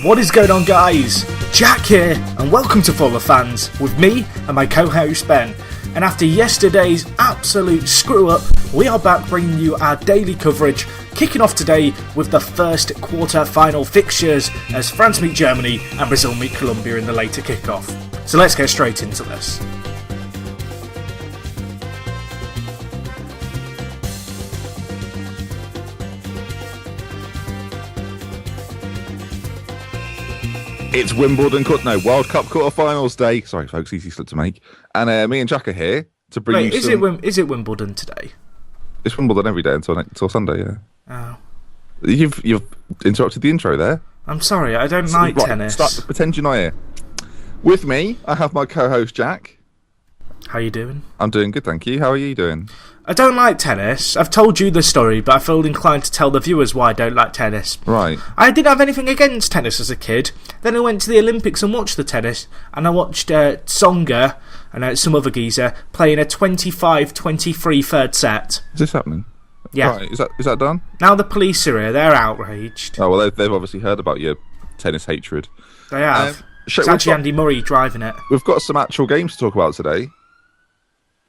What is going on, guys? Jack here, and welcome to ForTheFans with me and my co-host Ben. And after yesterday's absolute screw-up, we are back bringing you our daily coverage, kicking off today with the first quarter-final fixtures as France meet Germany and Brazil meet Colombia in the later kickoff. So let's get straight into this. It's Wimbledon, World Cup quarterfinals day. Sorry, folks, easy slip to make. And me and Jack are here to bring you some... Is it Wimbledon today? It's Wimbledon every day until Sunday, yeah. Oh. You've interrupted the intro there. I'm sorry, I don't like tennis. Pretend you're not here. With me, I have my co-host, Jack. How you doing? I'm doing good, thank you. How are you doing? I don't like tennis. I've told you the story, but I feel inclined to tell the viewers why I don't like tennis. Right. I didn't have anything against tennis as a kid. Then I went to the Olympics and watched the tennis, and I watched Tsonga and some other geezer playing a 25-23 third set. Is this happening? Yeah. Right. Is that done? Now the police are here. They're outraged. Oh, well, they've obviously heard about your tennis hatred. They have. It's actually Andy Murray driving it. We've got some actual games to talk about today.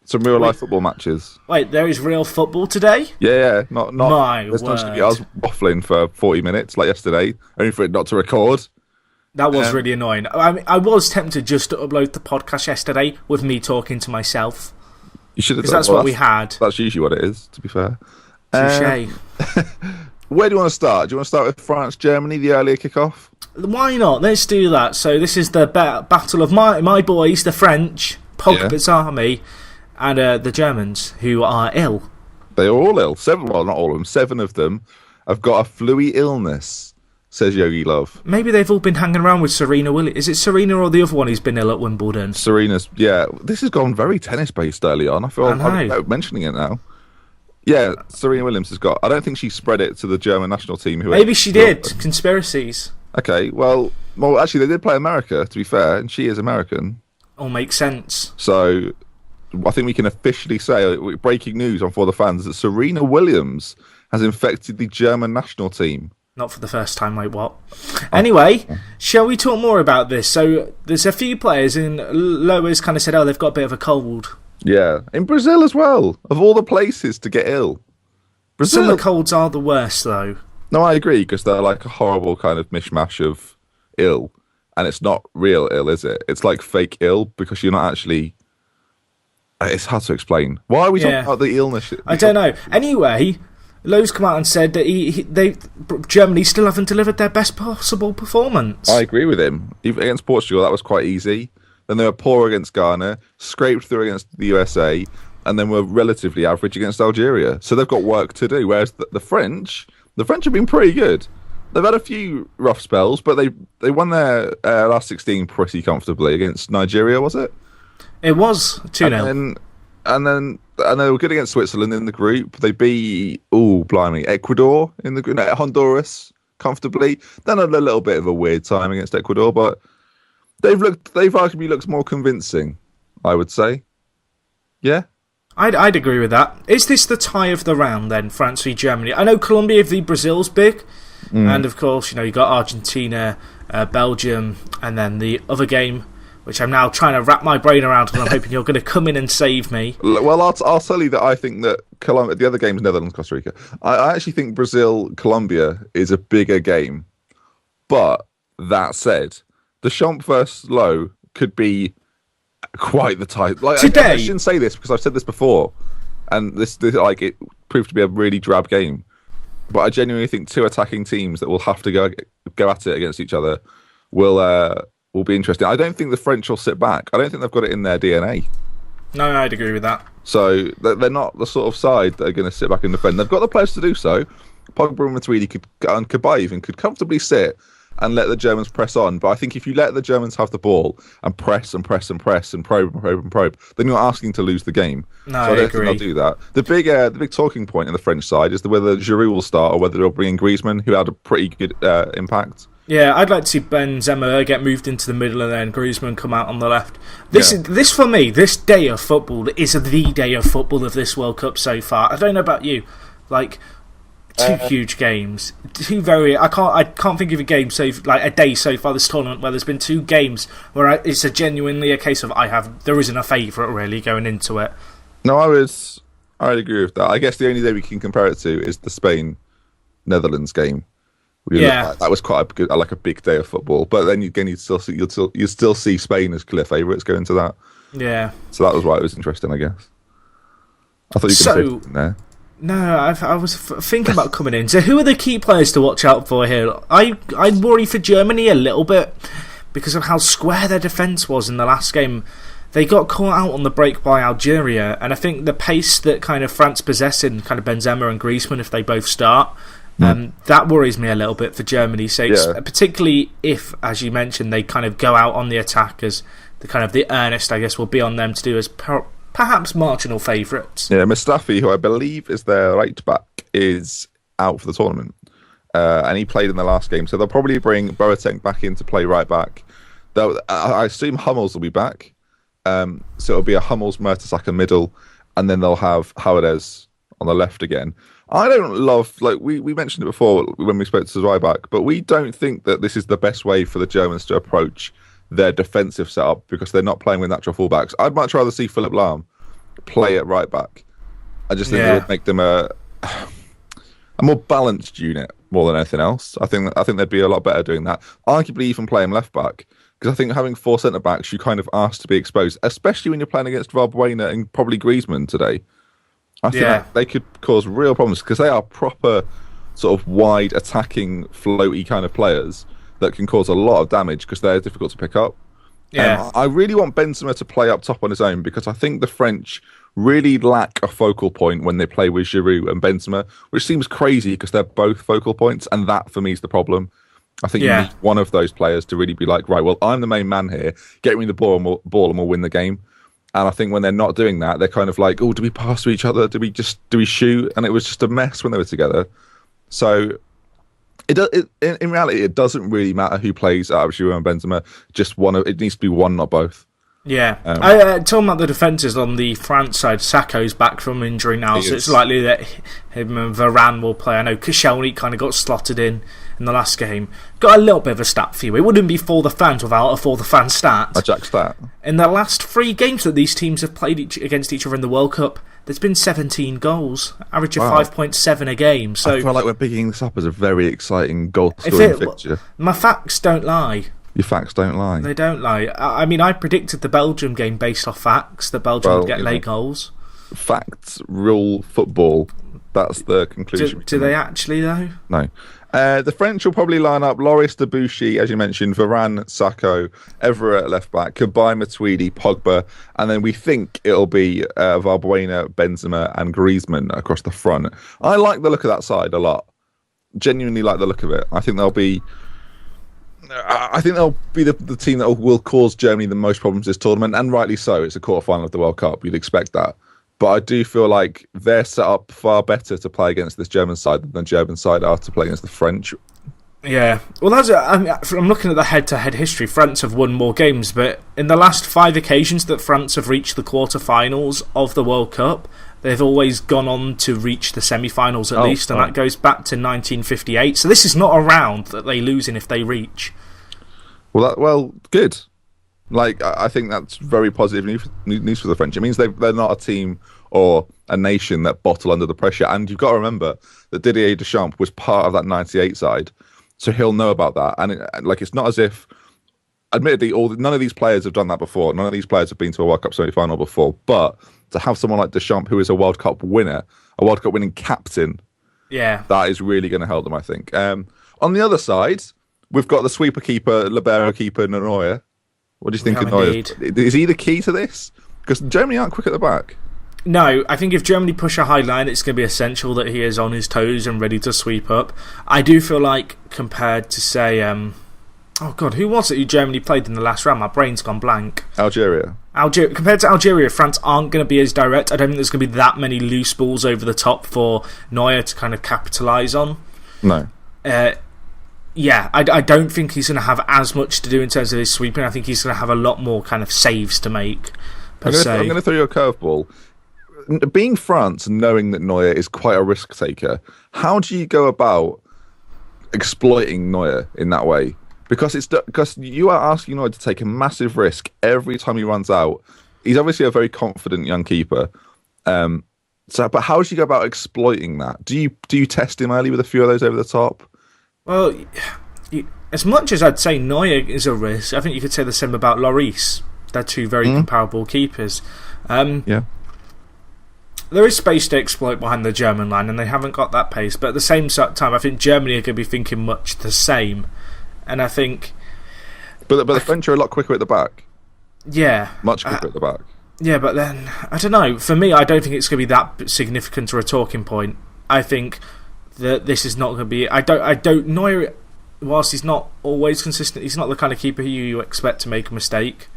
Some real-life football matches. Wait, there is real football today? Yeah. Not. My there's word. I was waffling for 40 minutes like yesterday, only for it not to record. That was really annoying. I was tempted just to upload the podcast yesterday with me talking to myself. You should have done. Because that's what we had. That's usually what it is, to be fair. Touché. Where do you want to start? Do you want to start with France, Germany, the earlier kickoff? Why not? Let's do that. So this is the battle of my boys, the French, Pogba's army, and the Germans, who are ill. They are all ill. Not all of them. 7 of them have got a flu illness, says Yogi Love. Maybe they've all been hanging around with Serena Williams. Is it Serena or the other one who's been ill at Wimbledon? Serena's, yeah. This has gone very tennis-based early on. I feel I'm mentioning it now. Yeah, Serena Williams has got... I don't think she spread it to the German national team. Maybe she did. Conspiracies. Okay, well, actually, they did play America, to be fair, and she is American. All makes sense. So... I think we can officially say, breaking news on ForTheFans, that Serena Williams has infected the German national team. Not for the first time, mate, what? Anyway, shall we talk more about this? So, there's a few players, and Lois kind of said, they've got a bit of a cold. Yeah, in Brazil as well, of all the places to get ill. Brazil. Some of the colds are the worst, though. No, I agree, because they're like a horrible kind of mishmash of ill. And it's not real ill, is it? It's like fake ill, because you're not actually... It's hard to explain. Why are we talking about the illness? I don't know. Anyway, Lowe's come out and said that Germany still haven't delivered their best possible performance. I agree with him. Even against Portugal, that was quite easy. Then they were poor against Ghana, scraped through against the USA, and then were relatively average against Algeria. So they've got work to do. Whereas the French have been pretty good. They've had a few rough spells, but they won their last 16 pretty comfortably against Nigeria, was it? It was 2-0. And then they were good against Switzerland in the group. They beat, Ecuador in the group, Honduras comfortably. Then had a little bit of a weird time against Ecuador, but they've arguably looked more convincing, I would say. Yeah? I'd agree with that. Is this the tie of the round then, France v Germany? I know Colombia v Brazil's big, and of course, you got Argentina, Belgium, and then the other game, which I'm now trying to wrap my brain around, and I'm hoping you're going to come in and save me. Well, I'll tell you that I think that Colombia, the other game is Netherlands, Costa Rica. I actually think Brazil-Colombia is a bigger game. But that said, the Champ versus Lowe could be quite the type. Like, today, I shouldn't say this because I've said this before, and this it proved to be a really drab game. But I genuinely think 2 attacking teams that will have to go at it against each other will be interesting. I don't think the French will sit back. I don't think they've got it in their DNA. No, I'd agree with that. So they're not the sort of side that are going to sit back and defend. They've got the players to do so. Pogba and Matuidi could comfortably sit and let the Germans press on. But I think if you let the Germans have the ball and press and press and press and probe and probe and probe, then you're asking to lose the game. No, so I don't think they'll do that. The big talking point in the French side is whether Giroud will start or whether they'll bring in Griezmann, who had a pretty good impact. Yeah, I'd like to see Benzema get moved into the middle and then Griezmann come out on the left. This for me, this day of football is the day of football of this World Cup so far. I don't know about you. Like, two huge games. I can't think of a game a day so far this tournament where there's been two games where it's genuinely a case of there isn't a favourite really going into it. No, I'd agree with that. I guess the only day we can compare it to is the Spain-Netherlands game. That was quite a big day of football. But then again, you still see Spain as clear favourites going into that. Yeah. So that was why it was interesting, I guess. I thought you could say something there. No, I was thinking about coming in. So who are the key players to watch out for here? I worry for Germany a little bit because of how square their defence was in the last game. They got caught out on the break by Algeria, and I think the pace that kind of France possess in kind of Benzema and Griezmann, if they both start, that worries me a little bit for Germany. So particularly if, as you mentioned, they kind of go out on the attack as the earnest, I guess, will be on them to do as perhaps marginal favourites. Yeah, Mustafi, who I believe is their right back, is out for the tournament. And he played in the last game. So they'll probably bring Boateng back in to play right back. I assume Hummels will be back. So it'll be a Hummels, Mertesacker middle. And then they'll have Howardez on the left again. I don't love, we mentioned it before when we spoke to right back, but we don't think that this is the best way for the Germans to approach their defensive setup because they're not playing with natural fullbacks. I'd much rather see Philipp Lahm play at right back. I just think it would make them a more balanced unit more than anything else. I think they'd be a lot better doing that. Arguably even play him left back because I think having four centre backs, you kind of asked to be exposed, especially when you're playing against Valbuena and probably Griezmann today. I think they could cause real problems because they are proper sort of wide attacking floaty kind of players that can cause a lot of damage because they're difficult to pick up. Yeah. I really want Benzema to play up top on his own because I think the French really lack a focal point when they play with Giroud and Benzema, which seems crazy because they're both focal points, and that for me is the problem. I think you need one of those players to really be like, right, well, I'm the main man here. Get me the ball and we'll win the game. And I think when they're not doing that, they're kind of like, oh, do we pass to each other? Do we shoot? And it was just a mess when they were together. So in reality, it doesn't really matter who plays out of Giroud and Benzema. Just one. It needs to be one, not both. Yeah. Talking about the defences on the France side, Sakho's back from injury now, so it's likely that him and Varane will play. I know Koscielny kind of got slotted in the last game. Got a little bit of a stat for you. It wouldn't be For The Fans without a For The Fans stat. A Jack stat. In the last 3 games that these teams have played against each other in the World Cup, there's been 17 goals, average of 5.7 a game. So I feel like we're picking this up as a very exciting goal-scoring fixture. My facts don't lie. Your facts don't lie. They don't lie. I mean, I predicted the Belgium game based off facts, that Belgium would get late goals. Facts rule football. That's the conclusion. Do they actually, though? No. The French will probably line up Loris, Debuchy, as you mentioned, Varane, Sakho, Evra at left back, Kabay, Matuidi, Pogba, and then we think it'll be Valbuena, Benzema, and Griezmann across the front. I like the look of that side a lot. Genuinely like the look of it. I think they'll be the team that will cause Germany the most problems this tournament, and rightly so. It's a quarterfinal of the World Cup. You'd expect that. But I do feel like they're set up far better to play against this German side than the German side are to play against the French. Yeah. Well, I'm looking at the head-to-head history. France have won more games, but in the last 5 occasions that France have reached the quarterfinals of the World Cup, they've always gone on to reach the semi-finals at least, and that goes back to 1958. So this is not a round that they lose in if they reach. Well, good. I think that's very positive news for the French. It means they're not a team or a nation that bottle under the pressure. And you've got to remember that Didier Deschamps was part of that 98 side, so he'll know about that. And it's not as if, admittedly, none of these players have done that before. None of these players have been to a World Cup semi-final before. But to have someone like Deschamps, who is a World Cup winner, a World Cup winning captain, that is really going to help them, I think. On the other side, we've got the sweeper keeper, libero keeper, Neuer. What do you think of Neuer? Is he the key to this? Because Germany aren't quick at the back. No, I think if Germany push a high line, it's going to be essential that he is on his toes and ready to sweep up. I do feel like, compared to, say, who was it who Germany played in the last round? My brain's gone blank. Algeria. Compared to Algeria, France aren't going to be as direct. I don't think there's going to be that many loose balls over the top for Neuer to kind of capitalise on. No. I don't think he's going to have as much to do in terms of his sweeping. I think he's going to have a lot more kind of saves to make, I'm going to throw you a curveball. being France, knowing that Neuer is quite a risk taker, how do you go about exploiting Neuer in that way? Because you are asking Neuer to take a massive risk every time he runs out. He's obviously a very confident young keeper. But how do you go about exploiting that? Do you test him early with a few of those over the top? Well, as much as I'd say Neuer is a risk, I think you could say the same about Lloris. They're two very comparable keepers. Yeah. There is space to exploit behind the German line, and they haven't got that pace. But at the same time, I think Germany are going to be thinking much the same. And I think... But the French are a lot quicker at the back. Yeah. Much quicker at the back. Yeah, but then, I don't know. For me, I don't think it's going to be that significant or a talking point. I think that this is not going to be... Neuer, whilst he's not always consistent, he's not the kind of keeper who you expect to make a mistake.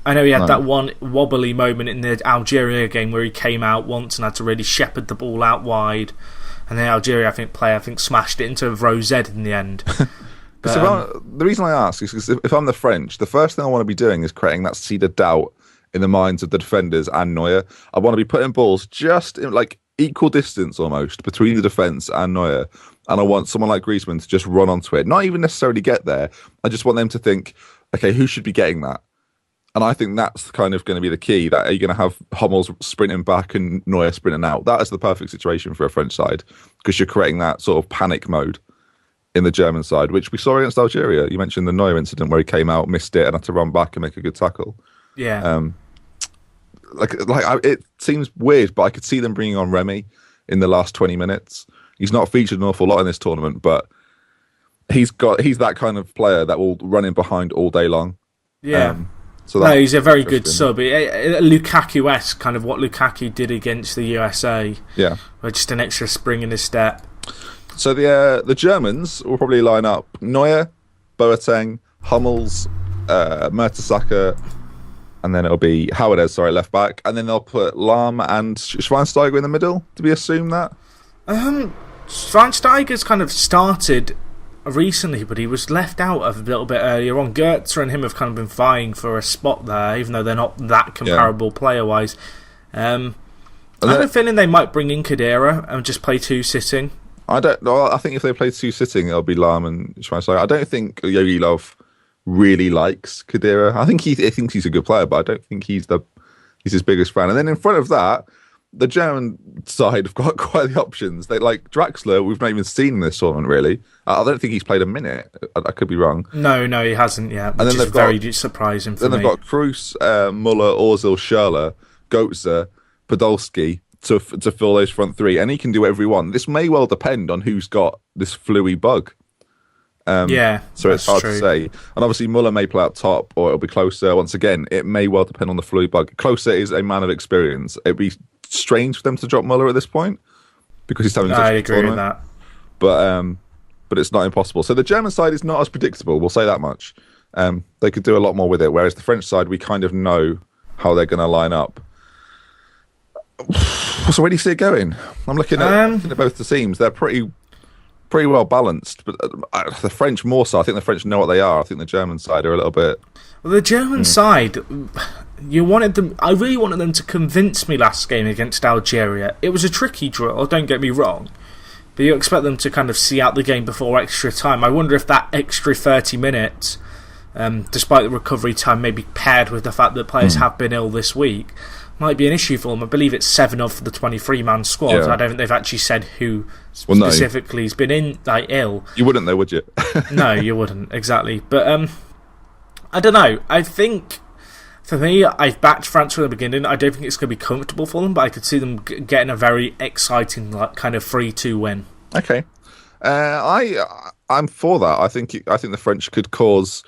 I know he had that one wobbly moment in the Algeria game where he came out once and had to really shepherd the ball out wide. And the Algeria, I think smashed it into row Z in the end. The reason I ask is because if I'm the French, the first thing I want to be doing is creating that seed of doubt in the minds of the defenders and Neuer. I want to be putting balls just in like equal distance almost between the defence and Neuer. And I want someone like Griezmann to just run onto it. Not even necessarily get there. I just want them to think, okay, who should be getting that? And I think that's kind of going to be the key. That are you going to have Hummels sprinting back and Neuer sprinting out? That is the perfect situation for a French side because you're creating that sort of panic mode in the German side, which we saw against Algeria. You mentioned the Neuer incident where he came out, missed it, and had to run back and make a good tackle. Yeah. It seems weird, but I could see them bringing on Remy in the last 20 minutes. He's not featured an awful lot in this tournament, but he's that kind of player that will run in behind all day long. Yeah. He's a very good sub. Lukaku-esque, kind of what Lukaku did against the USA. Yeah. With just an extra spring in his step. So the Germans will probably line up Neuer, Boateng, Hummels, Mertesacker, and then it'll be Howard left back, and then they'll put Lahm and Schweinsteiger in the middle. Do we assume that? Schweinsteiger's kind of started recently, but he was left out a little bit earlier on. Goetze and him have kind of been vying for a spot there, even though they're not that comparable player-wise. I have a feeling they might bring in Khedira and just play two sitting. I don't know. I think if they play two sitting, it'll be Lahm and Schweinsteiger. I don't think Jogi Löw really likes Khedira. I think he thinks he's a good player, but I don't think he's his biggest fan. And then in front of that, the German side have got quite the options. They like Draxler. We've not even seen in this tournament really. I don't think he's played a minute. I could be wrong. No, he hasn't yet. Which is very surprising for me. Then they've got Kroos, Muller, Ozil, Schürrle, Götze, Podolski to fill those front three, and he can do whatever he wants. This may well depend on who's got this fluey bug. So it's hard to say. And obviously Muller may play up top, or it'll be Klose. Once again, it may well depend on the fluey bug. Klose is a man of experience. It'd be strange for them to drop Muller at this point because he's having such a agree with that. But it's not impossible. So the German side is not as predictable, we'll say that much. They could do a lot more with it, whereas the French side, we kind of know how they're going to line up. So where do you see it going? I'm looking at both the teams. They're pretty well balanced, but the French more so. I think the French know what they are. I think the German side are a little bit... Well, the German side, I really wanted them to convince me last game against Algeria. It was a tricky draw, don't get me wrong, but you expect them to kind of see out the game before extra time. I wonder if that extra 30 minutes, despite the recovery time, maybe paired with the fact that players have been ill this week, might be an issue for them. I believe it's 7 of the 23-man squad. Yeah. I don't think they've actually said who specifically has been ill. You wouldn't though, would you? No, you wouldn't, exactly. But I don't know. I think, for me, I've backed France from the beginning. I don't think it's going to be comfortable for them, but I could see them getting a very exciting kind of 3-2 win. Okay. I'm for that. I think the French could cause...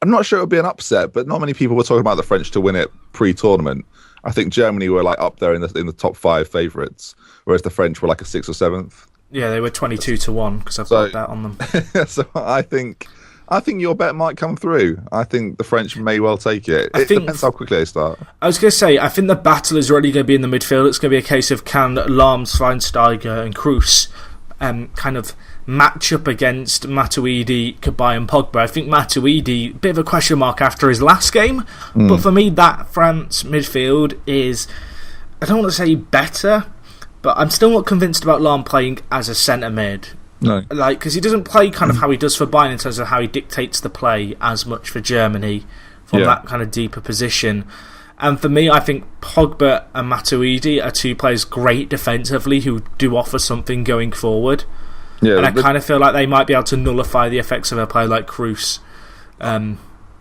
I'm not sure it would be an upset, but not many people were talking about the French to win it pre-tournament. I think Germany were up there in the top 5 favourites, whereas the French were a 6th or 7th. Yeah, they were 22-1 because I've got that on them. So I think your bet might come through. I think the French may well take it. It depends how quickly they start. I was going to say, I think the battle is really going to be in the midfield. It's going to be a case of can Lahm, Schweinsteiger and Kroos kind of match up against Matuidi, Cabaye and Pogba. I think Matuidi, bit of a question mark after his last game, but for me that France midfield is I don't want to say better, but I'm still not convinced about Lahm playing as a centre mid. No. Because he doesn't play kind of how he does for Bayern in terms of how he dictates the play as much for Germany from that kind of deeper position. And for me, I think Pogba and Matuidi are two players great defensively who do offer something going forward. Yeah, and I kind of feel like they might be able to nullify the effects of a player like Kroos and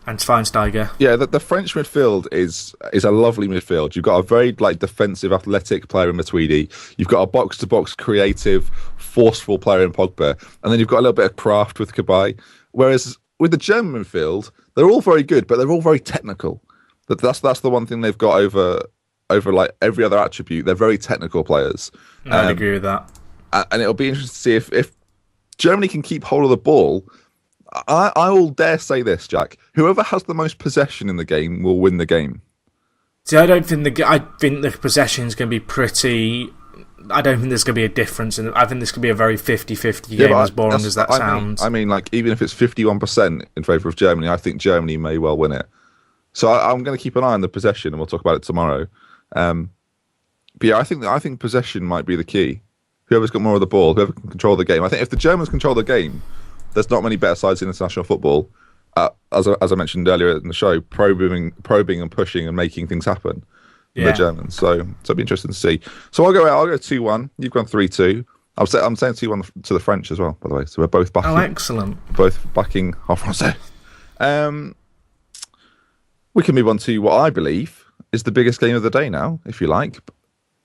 Schweinsteiger. Yeah, the French midfield is a lovely midfield. You've got a very defensive, athletic player in Matuidi. You've got a box-to-box, creative, forceful player in Pogba, and then you've got a little bit of craft with Kabay. Whereas with the German midfield, they're all very good, but they're all very technical. That's the one thing they've got over like every other attribute. They're very technical players. I agree with that. And it'll be interesting to see if Germany can keep hold of the ball. I will dare say this, Jack. Whoever has the most possession in the game will win the game. See, I think the possession is going to be pretty. I don't think there's going to be a difference, and I think this could be a very 50-50 game, as boring as that sounds. I mean, like, even if it's 51% in favour of Germany, I think Germany may well win it. So I'm going to keep an eye on the possession, and we'll talk about it tomorrow. But yeah, I think possession might be the key. Whoever's got more of the ball, whoever can control the game. I think if the Germans control the game, there's not many better sides in international football. As I mentioned earlier in the show, probing and pushing and making things happen. The Germans. So it'll be interesting to see. So I'll go 2-1. You've gone 3-2. I'm saying 2-1 to the French as well, by the way. So we're both backing. Oh, excellent. Both backing en français. We can move on to what I believe is the biggest game of the day now, if you like.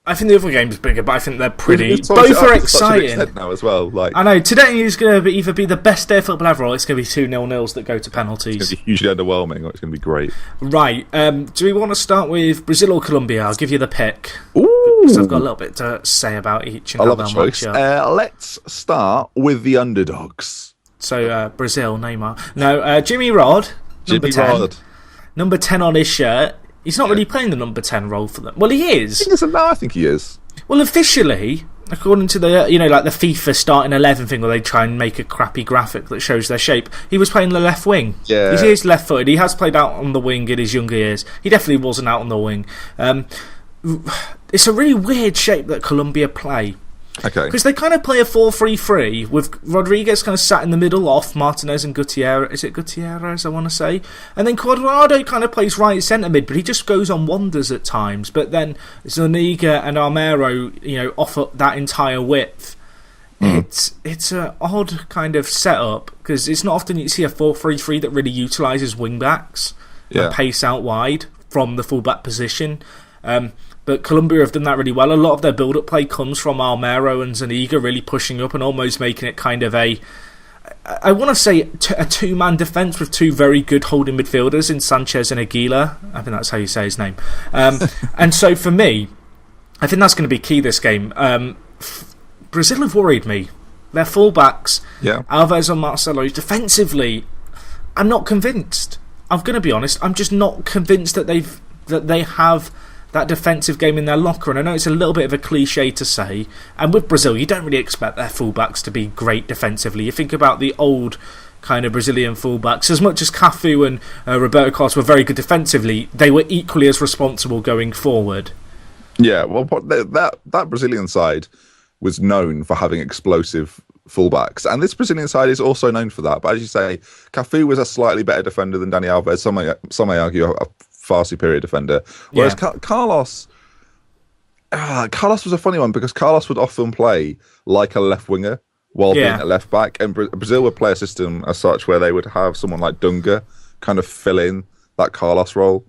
I think the other game's bigger, but I think they're pretty. Both are exciting now as well. I know today is going to either be the best day of football ever, or it's going to be 2-0 that go to penalties. It's going to be hugely underwhelming, or it's going to be great. Right. Do we want to start with Brazil or Colombia? I'll give you the pick. Ooh. Because I've got a little bit to say about each. And I love the choice. Let's start with the underdogs. So Brazil, Neymar. No, Jimmy Rod, number 10. Number 10 on his shirt. He's not really playing the number 10 role for them. Well, he is. I think he is. Well, officially, according to the like the FIFA starting 11 thing, where they try and make a crappy graphic that shows their shape, he was playing the left wing. Yeah. He is left-footed. He has played out on the wing in his younger years. He definitely wasn't out on the wing. It's a really weird shape that Colombia play. Okay. Because they kind of play a 4-3-3 with Rodriguez kind of sat in the middle off Martinez and Gutierrez. Is it Gutierrez, I want to say? And then Cuadrado kind of plays right centre mid, but he just goes on wanders at times. But then Zuniga and Armero, offer that entire width. It's an odd kind of setup because it's not often you see a 4-3-3 that really utilises wing backs and pace out wide from the fullback position. But Colombia have done that really well. A lot of their build-up play comes from Armero and Zuniga really pushing up and almost making it kind of I want to say a two-man defence with two very good holding midfielders in Sanchez and Aguilar. I think that's how you say his name. And so for me, I think that's going to be key this game. Brazil have worried me. Their fullbacks, Alves and Marcelo, defensively, I'm not convinced. I'm going to be honest. I'm just not convinced that they have that defensive game in their locker, and I know it's a little bit of a cliche to say, and with Brazil you don't really expect their fullbacks to be great defensively. You think about the old kind of Brazilian fullbacks, as much as Cafu and Roberto Carlos were very good defensively, they were equally as responsible going forward. Yeah, well, that Brazilian side was known for having explosive fullbacks, and this Brazilian side is also known for that. But as you say, Cafu was a slightly better defender than Dani Alves. Some may argue a far superior defender. Whereas Carlos was a funny one because Carlos would often play like a left winger while being a left back, and Brazil would play a system as such where they would have someone like Dunga kind of fill in that Carlos role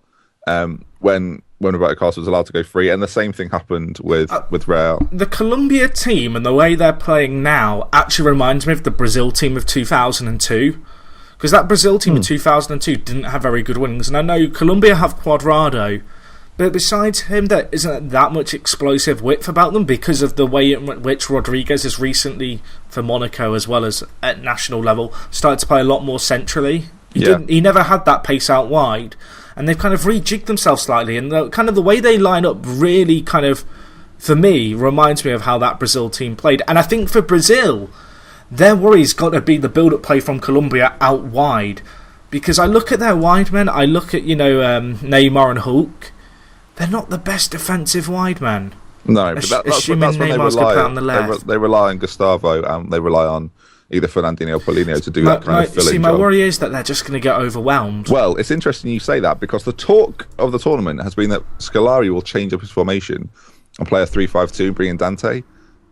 when Roberto Carlos was allowed to go free, and the same thing happened with Real. The Colombia team and the way they're playing now actually reminds me of the Brazil team of 2002. Because that Brazil team in 2002 didn't have very good wings. And I know Colombia have Cuadrado, but besides him, there isn't that much explosive width about them because of the way in which Rodriguez has recently, for Monaco as well as at national level, started to play a lot more centrally. He never had that pace out wide. And they've kind of rejigged themselves slightly. And the way they line up really kind of, for me, reminds me of how that Brazil team played. And I think for Brazil, their worry's got to be the build-up play from Colombia out wide. Because I look at their wide men, I look at, Neymar and Hulk. they're not the best defensive wide man. No, but that's when Neymar's they rely on the left. they rely on Gustavo, and they rely on either Fernandinho or Paulinho to do that kind of filling job. My worry is that they're just going to get overwhelmed. Well, it's interesting you say that, because the talk of the tournament has been that Scolari will change up his formation and play a 3-5-2, bring in Dante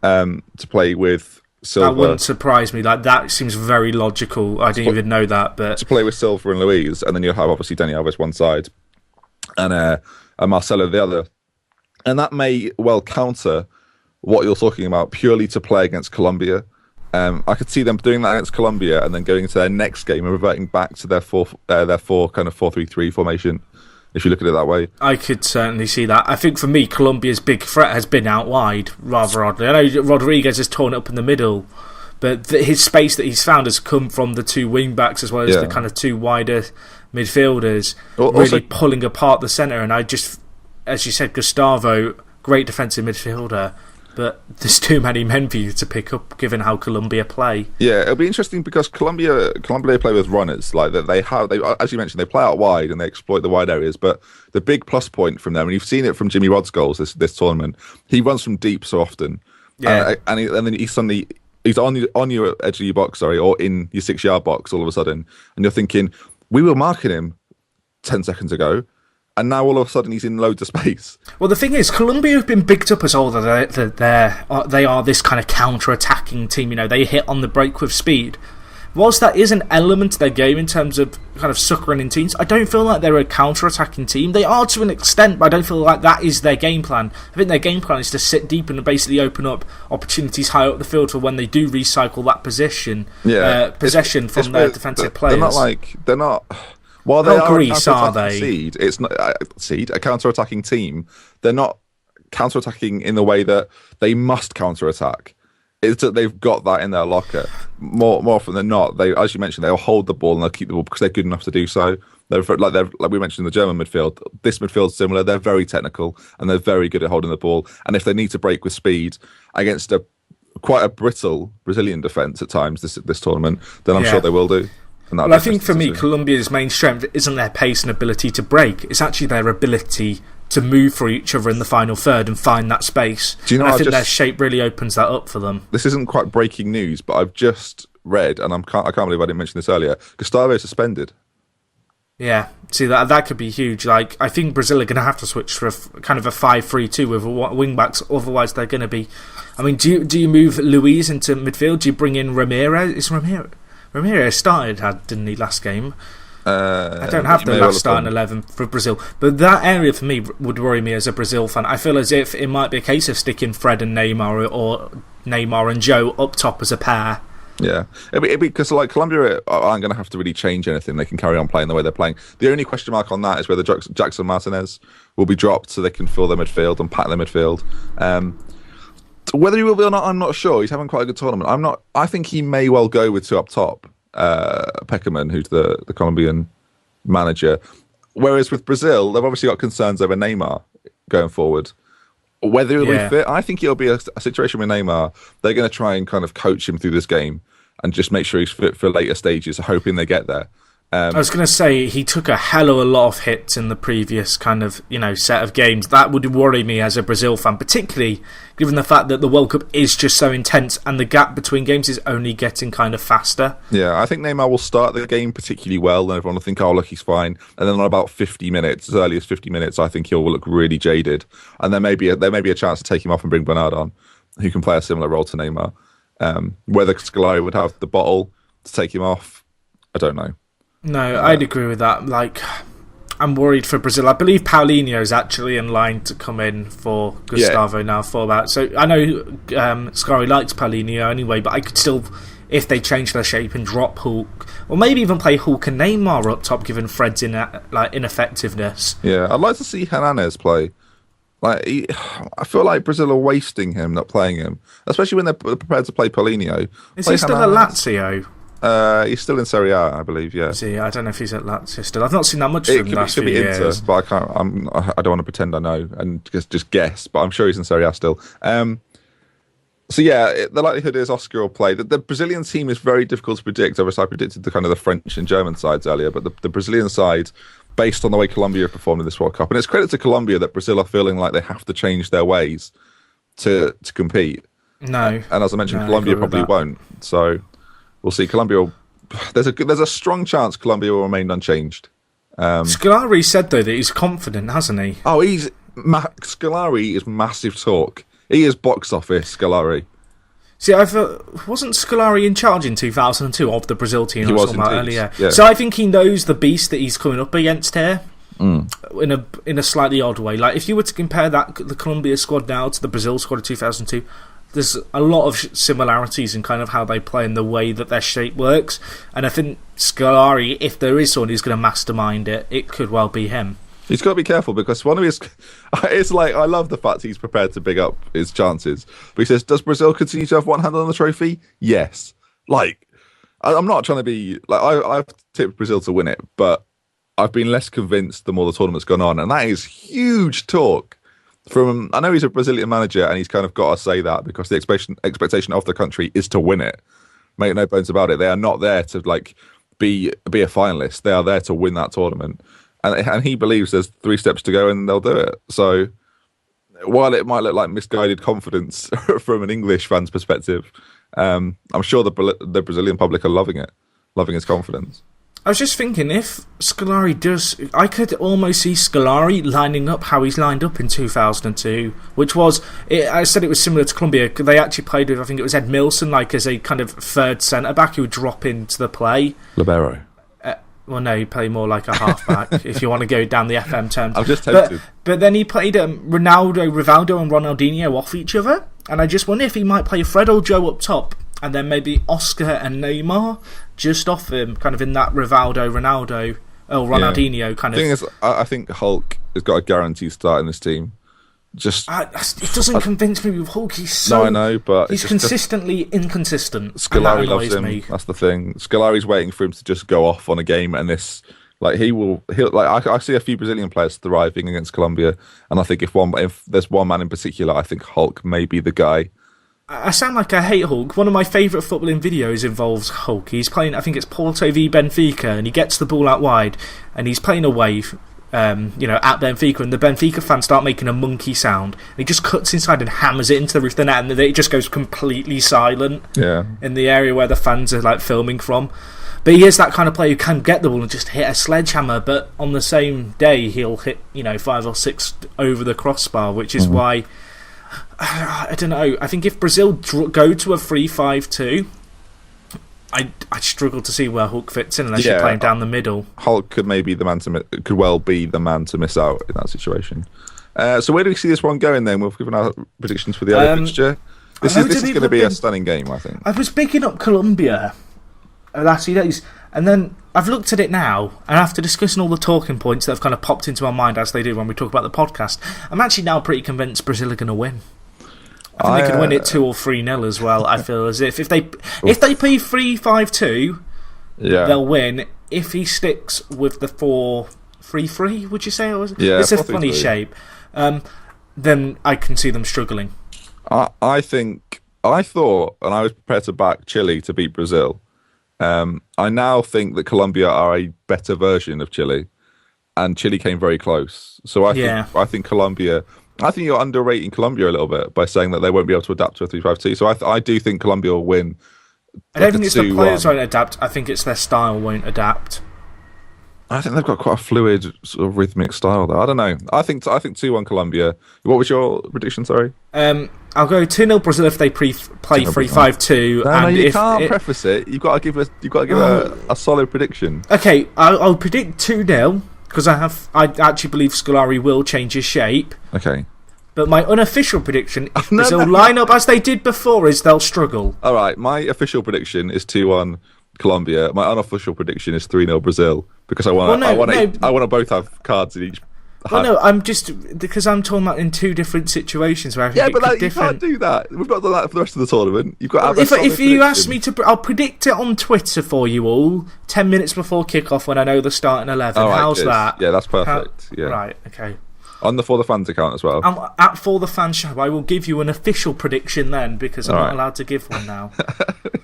to play with Silva. That wouldn't surprise me. Like, that seems very logical. I didn't even know that. But to play with Silva and Luiz, and then you'll have obviously Dani Alves one side and Marcelo the other. And that may well counter what you're talking about, purely to play against Colombia. I could see them doing that against Colombia and then going into their next game and reverting back to their 4 kind of 4-3-3 formation, if you look at it that way. I could certainly see that. I think for me, Colombia's big threat has been out wide, rather oddly. I know Rodriguez has torn it up in the middle, but his space that he's found has come from the 2 wing-backs as well as the kind of 2 wider midfielders, really pulling apart the centre. And I just, as you said, Gustavo, great defensive midfielder, but there's too many men for you to pick up, given how Colombia play. Yeah, it'll be interesting because Colombia play with runners. Like they as you mentioned, they play out wide and they exploit the wide areas. But the big plus point from them, and you've seen it from Jimmy Rod's goals this tournament, he runs from deep so often. Yeah, and then he's on your edge of your box, or in your 6-yard box all of a sudden, and you're thinking, we were marking him 10 seconds ago. And now all of a sudden he's in loads of space. Well, the thing is, Colombia have been bigged up as they are this kind of counter-attacking team. You know, they hit on the break with speed. Whilst that is an element to their game in terms of kind of suckering in teams, I don't feel like they're a counter-attacking team. They are to an extent, but I don't feel like that is their game plan. I think their game plan is to sit deep and basically open up opportunities high up the field for when they do recycle that possession from their defensive players. They're not. While they are Greece, are they? It's not a counter-attacking team. They're not counter-attacking in the way that they must counter-attack. It's that they've got that in their locker. More often than not, they, as you mentioned, they'll hold the ball and they'll keep the ball because they're good enough to do so. They're like we mentioned in the German midfield. This midfield's similar. They're very technical and they're very good at holding the ball. And if they need to break with speed against quite a brittle Brazilian defence at times this tournament, then I'm sure they will do. Well, I think for me, Colombia's main strength isn't their pace and ability to break. It's actually their ability to move for each other in the final third and find that space. Do you know, I think their shape really opens that up for them. This isn't quite breaking news, but I've just read, and I can't believe I didn't mention this earlier, Gustavo suspended. Yeah, see, that could be huge. Like, I think Brazil are going to have to switch for kind of a 5-3-2 with wing-backs, otherwise they're going to be... I mean, do you move Luiz into midfield? Do you bring in Ramirez? Ramirez started, didn't he, last game? I don't have the last starting 11 for Brazil. But that area for me would worry me as a Brazil fan. I feel as if it might be a case of sticking Fred and Neymar or Neymar and Joe up top as a pair. Yeah, because like Colombia aren't going to have to really change anything. They can carry on playing the way they're playing. The only question mark on that is whether Jackson Martinez will be dropped so they can fill their midfield and pack their midfield. Whether he will be or not, I'm not sure. He's having quite a good tournament. I think he may well go with 2 up top. Peckerman, who's the Colombian manager. Whereas with Brazil, they've obviously got concerns over Neymar going forward. Whether he'll be fit, I think it'll be a situation with Neymar. They're going to try and kind of coach him through this game and just make sure he's fit for later stages, hoping they get there. I was going to say, he took a hell of a lot of hits in the previous kind of, set of games. That would worry me as a Brazil fan, particularly given the fact that the World Cup is just so intense and the gap between games is only getting kind of faster. Yeah, I think Neymar will start the game particularly well, and everyone will think, oh, look, he's fine. And then on about 50 minutes, as early as 50 minutes, I think he'll look really jaded. And there may be a chance to take him off and bring Bernard on, who can play a similar role to Neymar. Whether Scolari would have the bottle to take him off, I don't know. No, I'd agree with that. Like, I'm worried for Brazil. I believe Paulinho is actually in line to come in for Gustavo now for that. So I know Scolari likes Paulinho anyway, but I could still, if they change their shape and drop Hulk, or maybe even play Hulk and Neymar up top, given Fred's ineffectiveness. Yeah, I'd like to see Hernandez play. I feel like Brazil are wasting him, not playing him, especially when they're prepared to play Paulinho. Is he still at Lazio? He's still in Serie A, I believe. Yeah. See, I don't know if he's at Lazio still. I've not seen that much from the last few years. Inter, but I don't want to pretend I know and just guess. But I'm sure he's in Serie A still. So yeah, the likelihood is Oscar will play. The Brazilian team is very difficult to predict. Obviously, I predicted the kind of the French and German sides earlier, but the Brazilian side, based on the way Colombia have performed in this World Cup, and it's credit to Colombia that Brazil are feeling like they have to change their ways to compete. No, and as I mentioned, Colombia probably won't. So we'll see. There's a strong chance Colombia will remain unchanged. Scolari said though that he's confident, hasn't he? Oh, Scolari is massive talk. He is box office, Scolari. See, wasn't Scolari in charge in 2002 of the Brazil team I was talking about earlier? Yeah. So I think he knows the beast that he's coming up against here in a slightly odd way. Like, if you were to compare the Colombia squad now to the Brazil squad of 2002, there's a lot of similarities in kind of how they play and the way that their shape works. And I think Scolari, if there is someone who's going to mastermind it, it could well be him. He's got to be careful because one of his... It's like, I love the fact he's prepared to big up his chances. But he says, does Brazil continue to have one hand on the trophy? Yes. Like, I'm not trying to be... Like, I've tipped Brazil to win it, but I've been less convinced the more the tournament's gone on. And that is huge talk. I know he's a Brazilian manager and he's kind of got to say that because the expectation of the country is to win it. Make no bones about it. They are not there to, like, be a finalist. They are there to win that tournament. And he believes there's 3 steps to go and they'll do it. So while it might look like misguided confidence from an English fan's perspective, I'm sure the Brazilian public are loving his confidence. I was just thinking, if Scolari does... I could almost see Scolari lining up how he's lined up in 2002, which was... I said it was similar to Colombia. They actually played with, I think it was Ed Milson, like as a kind of third centre-back who would drop into the play. Libero. Well, no, he played more like a half-back, if you want to go down the FM terms. I'm just tempted. But then he played Rivaldo and Ronaldinho off each other, and I just wonder if he might play Fred or Joe up top, and then maybe Oscar and Neymar just off him, kind of in that Ronaldinho kind of... The thing is, I think Hulk has got a guaranteed start in this team. It doesn't convince me with Hulk. No, I know, but he's consistently inconsistent. Scolari loves him. Me. That's the thing. Scolari's waiting for him to just go off on a game, and this, like, he'll like. I see a few Brazilian players thriving against Colombia, and I think if there's one man in particular, I think Hulk may be the guy. I sound like I hate Hulk. One of my favourite footballing videos involves Hulk. He's playing, I think it's Porto v Benfica, and he gets the ball out wide, and he's playing away. At Benfica, and the Benfica fans start making a monkey sound. And he just cuts inside and hammers it into the roof of the net, and then it just goes completely silent in the area where the fans are like filming from. But he is that kind of player who can get the ball and just hit a sledgehammer, but on the same day he'll hit 5 or 6 over the crossbar, which is why I don't know. I think if Brazil go to a 3-5-2, I struggle to see where Hulk fits in unless you're playing down the middle. Hulk could well be the man to miss out in that situation. So where do we see this one going then? We've given our predictions for the other fixture. This is going to be a stunning game, I think. I was picking up Colombia the last few days, and then I've looked at it now, and after discussing all the talking points that have kind of popped into my mind as they do when we talk about the podcast, I'm actually now pretty convinced Brazil are going to win. I think they could win it 2 or 3-0 as well. I feel as if they play 3-5-2, they'll win. If he sticks with the 4-3-3, would you say? It's a funny shape. Then I can see them struggling. I thought, and I was prepared to back Chile to beat Brazil. I now think that Colombia are a better version of Chile, and Chile came very close. So I think Colombia... I think you're underrating Colombia a little bit by saying that they won't be able to adapt to a 3-5-2. So I do think Colombia will win. I don't think it's the players won't adapt. I think it's their style won't adapt. I think they've got quite a fluid, sort of rhythmic style, though. I don't know. I think 2-1 Colombia. What was your prediction? Sorry. I'll go 2-0 Brazil if they play 3-5-2. No, you can't preface it. You've got to give a solid prediction. Okay, I'll predict 2-0. Because I actually believe Scolari will change his shape. Okay. But my unofficial prediction, if Brazil line up as they did before, is they'll struggle. All right, my official prediction is 2-1 Colombia. My unofficial prediction is 3-0 Brazil because I want to both have cards in each. Well, no, I'm just because I'm talking about in 2 different situations where I think you can't do that. We've got to do that for the rest of the tournament. You've got to have if you ask me to, I'll predict it on Twitter for you all 10 minutes before kickoff when I know the starting 11. Right, how's that? Yeah, that's perfect. Right, okay. On the For The Fans account as well. At For The Fans Show. I will give you an official prediction then, because I'm not allowed to give one now.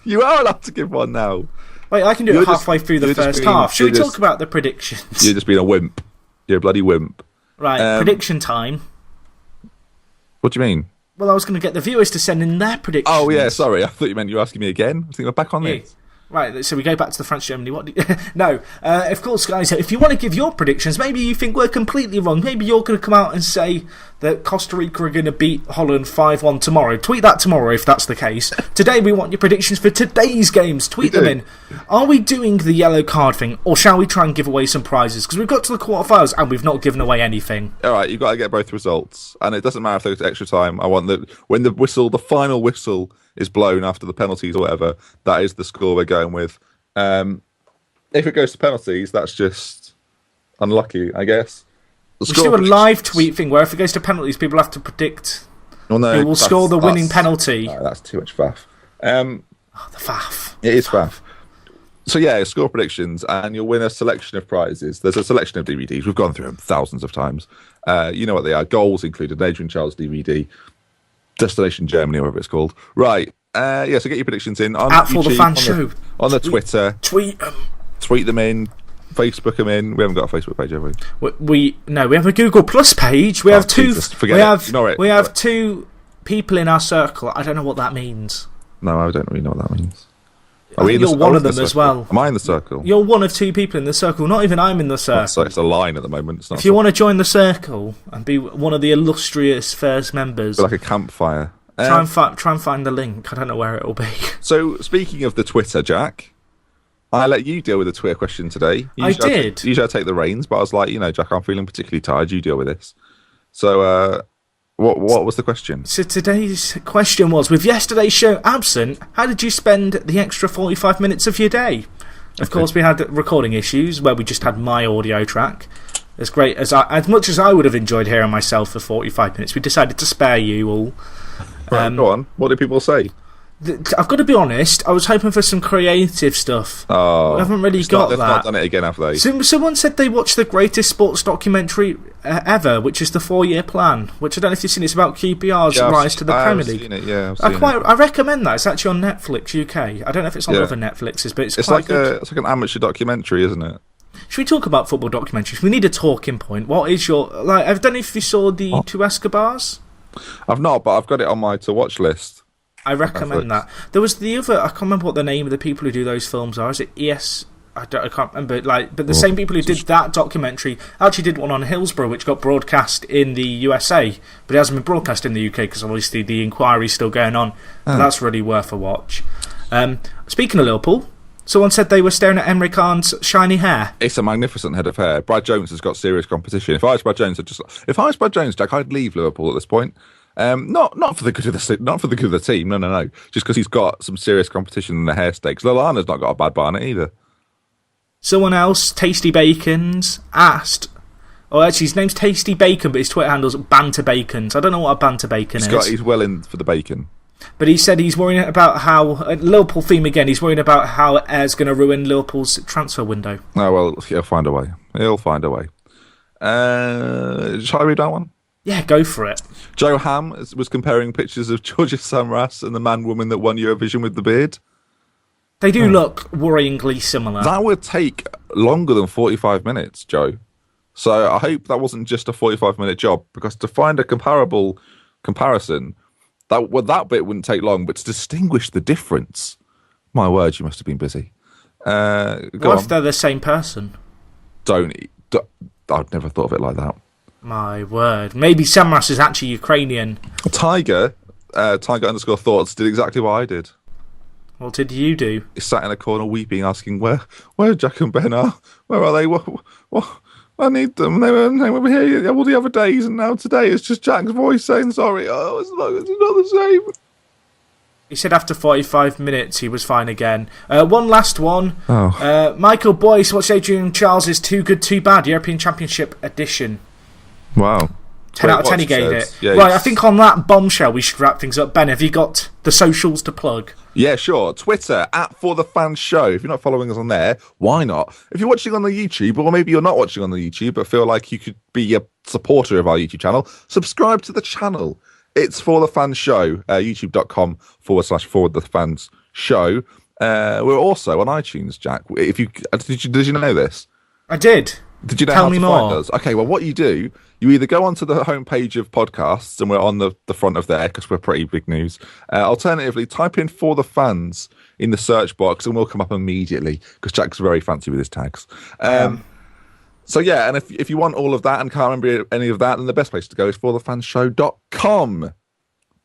You are allowed to give one now. Wait, I can do it halfway through the first half. Should we talk about the predictions? You're just being a wimp. You're a bloody wimp. Right, prediction time. What do you mean? Well, I was going to get the viewers to send in their predictions. Oh, yeah, sorry. I thought you meant you were asking me again. I was thinking we're back on this. Right, so we go back to the France-Germany. No, of course, guys, if you want to give your predictions, maybe you think we're completely wrong. Maybe you're going to come out and say that Costa Rica are going to beat Holland 5-1 tomorrow. Tweet that tomorrow if that's the case. Today, we want your predictions for today's games. Tweet them in. Are we doing the yellow card thing, or shall we try and give away some prizes? Because we've got to the quarterfinals and we've not given away anything. All right, you've got to get both results. And it doesn't matter if there's extra time. I want when the final whistle is blown after the penalties or whatever, that is the score we're going with. If it goes to penalties, that's just unlucky, I guess. We should do a live tweet thing where if it goes to penalties, people have to predict who will score the winning penalty. No, that's too much faff. The faff. It is faff. So yeah, score predictions, and you'll win a selection of prizes. There's a selection of DVDs. We've gone through them thousands of times. You know what they are. Goals included, an Adrian Charles DVD, Destination Germany, or whatever it's called. Right. So get your predictions in on at YouTube, ForTheFans Show. On the Twitter. Tweet them in. Facebook them in. We haven't got a Facebook page, have we? We have a Google Plus page. We have two. We have two people in our circle. I don't know what that means. No, I don't really know what that means. You're one of them as well. Am I in the circle? You're one of two people in the circle. Not even I'm in the circle. So it's a line at the moment. It's not. If you want to join the circle and be one of the illustrious first members, like a campfire. Try and find the link. I don't know where it will be. So, speaking of the Twitter, Jack, I let you deal with the Twitter question today. Usually I take the reins, but I was like, Jack, I'm feeling particularly tired. You deal with this. So, what was the question? So today's question was, with yesterday's show absent, how did you spend the extra 45 minutes of your day? Of course, we had recording issues where we just had my audio track. As much as I would have enjoyed hearing myself for 45 minutes, we decided to spare you all. Right, go on. What did people say? I've got to be honest, I was hoping for some creative stuff. Oh, I haven't really got that. They've not done it again, have they? Someone said they watched the greatest sports documentary ever, which is the 4-Year Plan, which I don't know if you've seen. It's about QPR's rise to the Premier League. Seen it, yeah, I've seen it. I recommend that. It's actually on Netflix UK. I don't know if it's on other Netflixes, but it's quite good. It's like an amateur documentary, isn't it? Should we talk about football documentaries? We need a talking point. What is your... I don't know if you saw the Two Escobars. I've not, but I've got it on my to-watch list. I recommend that. There was the other... I can't remember what the name of the people who do those films are. Is it ES... I can't remember. But the same people who did that documentary actually did one on Hillsborough, which got broadcast in the USA, but it hasn't been broadcast in the UK because obviously the Enquiries still going on. But that's really worth a watch. Speaking of Liverpool, someone said they were staring at Emre Can's shiny hair. It's a magnificent head of hair. Brad Jones has got serious competition. If I was Brad Jones, Jack, I'd leave Liverpool at this point. Not for the good of the team. No. Just because he's got some serious competition in the hair stakes. Lallana's not got a bad bar in it either. Someone else, Tasty Bacons, asked... Oh, actually, his name's Tasty Bacon, but his Twitter handle's Banter Bacons. I don't know what a Banter Bacon is. He's well in for the bacon. But he said he's worrying about how... Liverpool theme again, he's worrying about how Air's going to ruin Liverpool's transfer window. Oh, well, he'll find a way. Shall I read that one? Yeah, go for it. Joe Ham was comparing pictures of Georgia Samras and the man-woman that won Eurovision with the beard. They do look worryingly similar. That would take longer than 45 minutes, Joe. So I hope that wasn't just a 45-minute job, because to find a comparable comparison, that bit wouldn't take long, but to distinguish the difference, my word, you must have been busy. What if they're the same person? I'd never thought of it like that. My word. Maybe Samras is actually Ukrainian. Tiger _thoughts did exactly what I did. What did you do? He sat in a corner weeping, asking, where Jack and Ben are? Where are they? What? I need them. They were here all the other days, and now today it's just Jack's voice saying sorry. Oh, it's not the same. He said after 45 minutes he was fine again. One last one. Oh. Michael Boyce, what's Adrian Charles' Too Good Too Bad European Championship edition? Wow. 10 out of 10 he gave it. Yeah, right, I think on that bombshell we should wrap things up. Ben, have you got the socials to plug? Yeah, sure. Twitter, @ForTheFans Show. If you're not following us on there, why not? If you're watching on the YouTube, or maybe you're not watching on the YouTube, but feel like you could be a supporter of our YouTube channel, subscribe to the channel. It's For The Fans Show, youtube.com/ForTheFans Show. We're also on iTunes, Jack. Did you know this? I did. Did you know Tell how me to more. find us? Okay, well, what you do, you either go onto the homepage of podcasts, and we're on the front of there because we're pretty big news. Alternatively, type in For The Fans in the search box, and we'll come up immediately because Jack's very fancy with his tags. So yeah, and if you want all of that and can't remember any of that, then the best place to go is forthefanshow.com.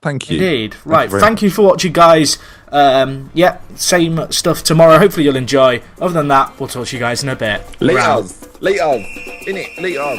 Thank you. Indeed. Right. Thank you for watching, guys. Yeah, same stuff tomorrow. Hopefully you'll enjoy. Other than that, we'll talk to you guys in a bit. Later. In it. Later.